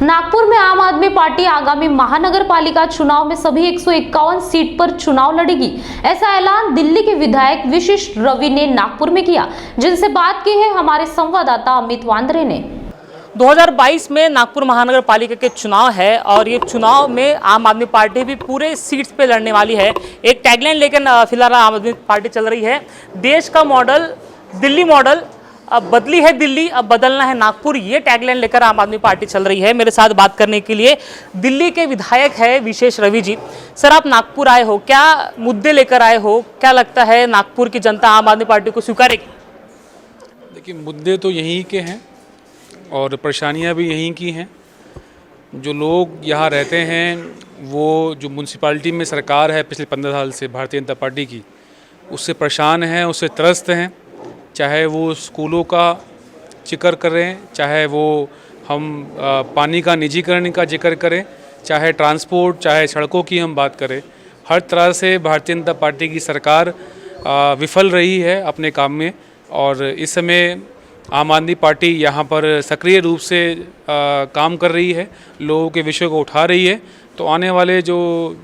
नागपुर में आम आदमी पार्टी आगामी महानगर पालिका चुनाव में सभी 151 सीट पर चुनाव लड़ेगी। ऐसा ऐलान दिल्ली के विधायक विशिष्ट रवि ने नागपुर में किया, जिनसे बात की है हमारे संवाददाता अमित वांद्रे ने। 2022 में नागपुर महानगर पालिका के चुनाव है और ये चुनाव में आम आदमी पार्टी भी पूरे सीट्स पे लड़ने वाली है। एक टैगलाइन लेकर फिलहाल आम आदमी पार्टी चल रही है, देश का मॉडल दिल्ली मॉडल, अब बदली है दिल्ली, अब बदलना है नागपुर। ये टैगलाइन लेकर आम आदमी पार्टी चल रही है। मेरे साथ बात करने के लिए दिल्ली के विधायक है विशेष रवि जी। सर, आप नागपुर आए हो, क्या मुद्दे लेकर आए हो? क्या लगता है नागपुर की जनता आम आदमी पार्टी को स्वीकारेगी? देखिए, मुद्दे तो यहीं के हैं और परेशानियां भी यहीं की हैं। जो लोग यहाँ रहते हैं, वो जो म्यूनसिपालिटी में सरकार है पिछले 15 साल से भारतीय जनता पार्टी की, उससे परेशान हैं, उससे त्रस्त हैं। चाहे वो स्कूलों का जिक्र करें, चाहे वो हम पानी का निजीकरण का जिक्र करें, चाहे ट्रांसपोर्ट, चाहे सड़कों की हम बात करें, हर तरह से भारतीय जनता पार्टी की सरकार विफल रही है अपने काम में। और इस समय आम आदमी पार्टी यहाँ पर सक्रिय रूप से काम कर रही है, लोगों के विषयों को उठा रही है। तो आने वाले जो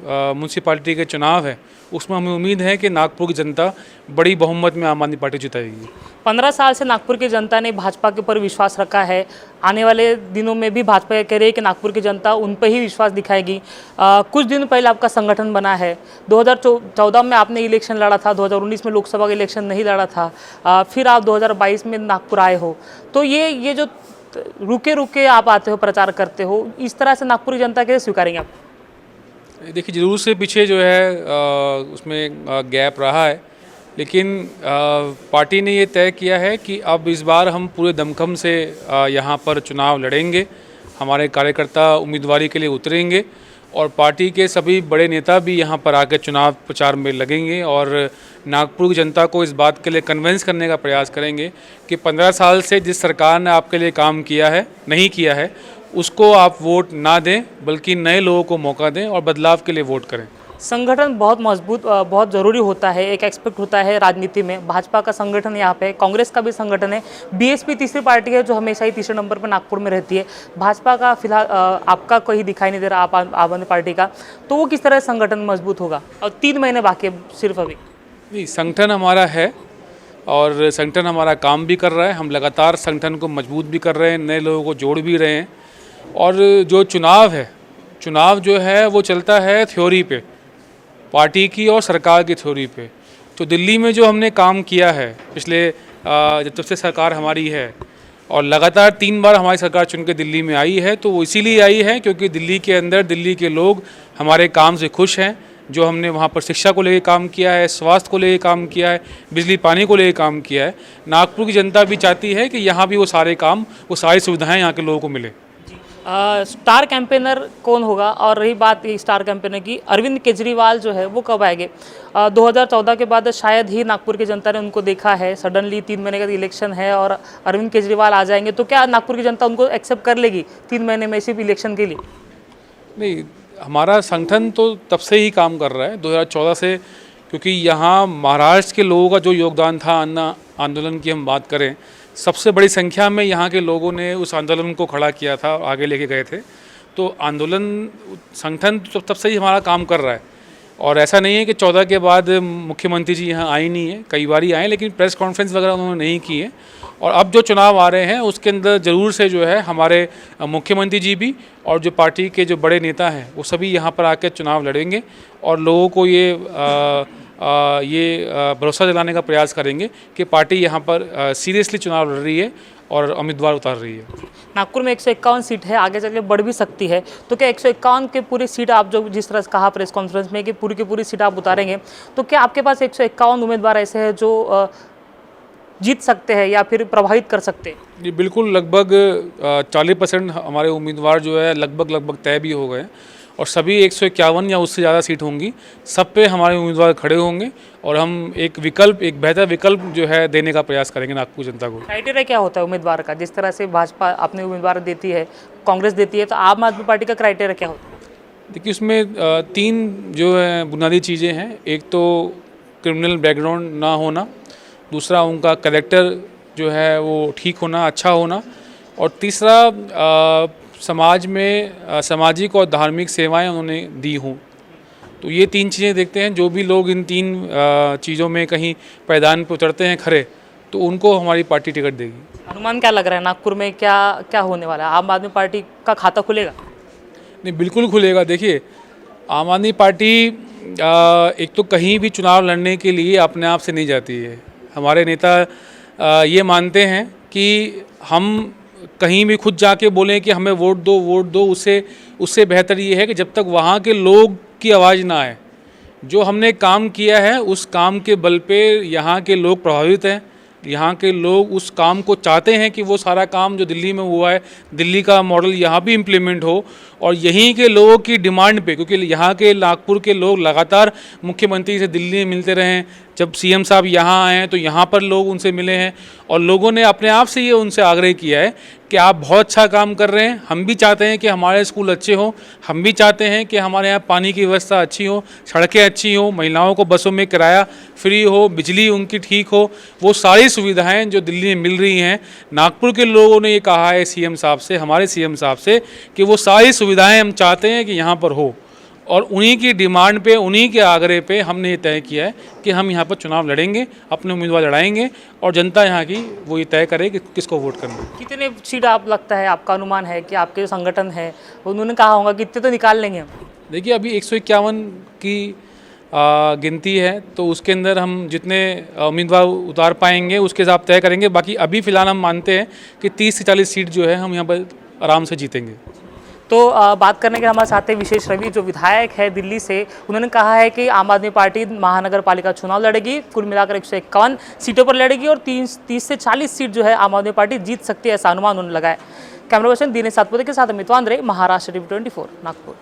म्यूनसिपालिटी के चुनाव है, उसमें हमें उम्मीद है कि नागपुर की जनता बड़ी बहुमत में आम आदमी पार्टी जिताएगी। 15 साल से नागपुर की जनता ने भाजपा के ऊपर विश्वास रखा है। आने वाले दिनों में भी भाजपा कह रही है कि नागपुर की जनता उन पर ही विश्वास दिखाएगी। कुछ दिन पहले आपका संगठन बना है, 2014 में आपने इलेक्शन लड़ा था, 2019 में लोकसभा का इलेक्शन नहीं लड़ा था, फिर आप 2022 में नागपुर आए हो। तो ये जो रुके रुके आप आते हो, प्रचार करते हो, इस तरह से नागपुर की जनता कैसे स्वीकारेंगे आप? देखिए, जरूर से पीछे जो है उसमें गैप रहा है, लेकिन पार्टी ने ये तय किया है कि अब इस बार हम पूरे दमखम से यहाँ पर चुनाव लड़ेंगे। हमारे कार्यकर्ता उम्मीदवारी के लिए उतरेंगे और पार्टी के सभी बड़े नेता भी यहाँ पर आकर चुनाव प्रचार में लगेंगे और नागपुर की जनता को इस बात के लिए कन्विंस करने का प्रयास करेंगे कि 15 साल से जिस सरकार ने आपके लिए काम किया है, नहीं किया है, उसको आप वोट ना दें, बल्कि नए लोगों को मौका दें और बदलाव के लिए वोट करें। संगठन बहुत मजबूत, बहुत ज़रूरी होता है, एक एक्सपेक्ट होता है राजनीति में। भाजपा का संगठन यहाँ पे, कांग्रेस का भी संगठन है, बीएसपी तीसरी पार्टी है जो हमेशा ही तीसरे नंबर पर नागपुर में रहती है। भाजपा का फिलहाल आपका कोई दिखाई नहीं दे रहा, आप आम आदमी पार्टी का, तो वो किस तरह संगठन मजबूत होगा? और 3 महीने बाकी है सिर्फ अभी। नहीं, संगठन हमारा है और संगठन हमारा काम भी कर रहा है। हम लगातार संगठन को मजबूत भी कर रहे हैं, नए लोगों को जोड़ भी रहे हैं। और जो चुनाव है, चुनाव जो है वो चलता है थ्योरी पे, पार्टी की और सरकार की थ्योरी पे। तो दिल्ली में जो हमने काम किया है पिछले जब से सरकार हमारी है, और लगातार 3 बार हमारी सरकार चुन के दिल्ली में आई है, तो वो इसीलिए आई है क्योंकि दिल्ली के अंदर दिल्ली के लोग हमारे काम से खुश हैं। जो हमने वहाँ पर शिक्षा को लेकर काम किया है, स्वास्थ्य को लेकर काम किया है, बिजली पानी को लेकर काम किया है, नागपुर की जनता भी चाहती है कि यहाँ भी वो सारे काम, वो सारी सुविधाएँ यहाँ के लोगों को मिले। स्टार कैंपेनर कौन होगा? और रही बात स्टार कैंपेनर की, अरविंद केजरीवाल जो है वो कब आएंगे? 2014 के बाद शायद ही नागपुर की जनता ने उनको देखा है। सडनली 3 महीने का इलेक्शन है और अरविंद केजरीवाल आ जाएंगे, तो क्या नागपुर की जनता उनको एक्सेप्ट कर लेगी 3 महीने में सिर्फ इलेक्शन के लिए? नहीं, हमारा संगठन तो तब से ही काम कर रहा है, 2014 से, क्योंकि यहाँ महाराष्ट्र के लोगों का जो योगदान था अन्ना आंदोलन की हम बात करें, सबसे बड़ी संख्या में यहाँ के लोगों ने उस आंदोलन को खड़ा किया था, आगे लेके गए थे। तो आंदोलन संगठन तब से ही हमारा काम कर रहा है। और ऐसा नहीं है कि 14 के बाद मुख्यमंत्री जी यहाँ आए नहीं है, कई बार ही आए, लेकिन प्रेस कॉन्फ्रेंस वगैरह उन्होंने नहीं की है। और अब जो चुनाव आ रहे हैं उसके अंदर ज़रूर से जो है हमारे मुख्यमंत्री जी भी और जो पार्टी के जो बड़े नेता हैं वो सभी यहाँ पर आकर चुनाव लड़ेंगे और लोगों को ये भरोसा दिलाने का प्रयास करेंगे कि पार्टी यहाँ पर सीरियसली चुनाव लड़ रही है और उम्मीदवार उतार रही है। नागपुर में 151 सीट है, आगे चल के बढ़ भी सकती है, तो क्या 151 के पूरी सीट आप जो जिस तरह से कहा प्रेस कॉन्फ्रेंस में कि पूरी की पूरी सीट आप उतारेंगे, तो क्या आपके पास 151 उम्मीदवार ऐसे हैं जो जीत सकते हैं या फिर प्रभावित कर सकते हैं? जी बिल्कुल, लगभग 40% हमारे उम्मीदवार जो है लगभग तय भी हो गए और सभी 151 या उससे ज़्यादा सीट होंगी, सब पे हमारे उम्मीदवार खड़े होंगे और हम एक बेहतर विकल्प जो है देने का प्रयास करेंगे नागपुर जनता को। क्राइटेरिया क्या होता है उम्मीदवार का? जिस तरह से भाजपा अपने उम्मीदवार देती है, कांग्रेस देती है, तो आम आदमी पार्टी का क्राइटेरिया क्या होता है? देखिए, उसमें 3 जो है बुनियादी चीज़ें हैं। एक तो क्रिमिनल बैकग्राउंड ना होना, दूसरा उनका कैरेक्टर जो है वो ठीक होना, अच्छा होना, और तीसरा समाज में सामाजिक और धार्मिक सेवाएं उन्होंने दी हों। तो ये 3 चीज़ें देखते हैं। जो भी लोग इन 3 चीज़ों में कहीं पायदान पे उतरते हैं खरे, तो उनको हमारी पार्टी टिकट देगी। अनुमान क्या लग रहा है नागपुर में क्या क्या होने वाला है? आम आदमी पार्टी का खाता खुलेगा? नहीं, बिल्कुल खुलेगा। देखिए, आम आदमी पार्टी एक तो कहीं भी चुनाव लड़ने के लिए अपने आप से नहीं जाती है। हमारे नेता ये मानते हैं कि हम कहीं भी खुद जाके बोलें कि हमें वोट दो, उससे बेहतर ये है कि जब तक वहाँ के लोग की आवाज़ ना आए। जो हमने काम किया है उस काम के बल पे यहाँ के लोग प्रभावित हैं। यहाँ के लोग उस काम को चाहते हैं कि वो सारा काम जो दिल्ली में हुआ है, दिल्ली का मॉडल यहाँ भी इम्प्लीमेंट हो। और यहीं के लोगों की डिमांड पे, क्योंकि यहाँ के नागपुर के लोग लगातार मुख्यमंत्री से दिल्ली में मिलते रहे हैं। जब सीएम साहब यहाँ आए हैं तो यहाँ पर लोग उनसे मिले हैं और लोगों ने अपने आप से ये उनसे आग्रह किया है कि आप बहुत अच्छा काम कर रहे हैं। हम भी चाहते हैं कि हमारे स्कूल अच्छे हों, हम भी चाहते हैं कि हमारे यहाँ पानी की व्यवस्था अच्छी हो, सड़कें अच्छी हों, महिलाओं को बसों में किराया फ्री हो, बिजली उनकी ठीक हो। वो सारी सुविधाएं जो दिल्ली में मिल रही हैं, नागपुर के लोगों ने ये कहा है सीएम साहब से, हमारे सीएम साहब से, कि वो सारी सुविधाएं हम चाहते हैं कि यहाँ पर हो। और उन्हीं की डिमांड पे, उन्हीं के आग्रह पे हमने ये तय किया है कि हम यहाँ पर चुनाव लड़ेंगे, अपने उम्मीदवार लड़ाएंगे और जनता यहाँ की वो ये तय करे कि किसको वोट करना है। कितने सीट आप लगता है, आपका अनुमान है कि आपके जो संगठन है उन्होंने कहा होगा कितने तो निकाल लेंगे हम? देखिए, अभी 151 की गिनती है, तो उसके अंदर हम जितने उम्मीदवार उतार पाएंगे उसके हिसाब तय करेंगे। बाकी अभी फ़िलहाल हम मानते हैं कि 30 से 40 सीट जो है हम यहाँ पर आराम से जीतेंगे। तो बात करने के हमारे साथ हैं विशेष रवि, जो विधायक है दिल्ली से। उन्होंने कहा है कि आम आदमी पार्टी महानगर पालिका चुनाव लड़ेगी, कुल मिलाकर 151 सीटों पर लड़ेगी और 30 से 40 सीट जो है आम आदमी पार्टी जीत सकती है, ऐसा अनुमान उन्होंने लगाया। कैमरा पर्सन दिनेश सातपुते के साथ अमित वांद्रे, महाराष्ट्र टीवी 24 नागपुर।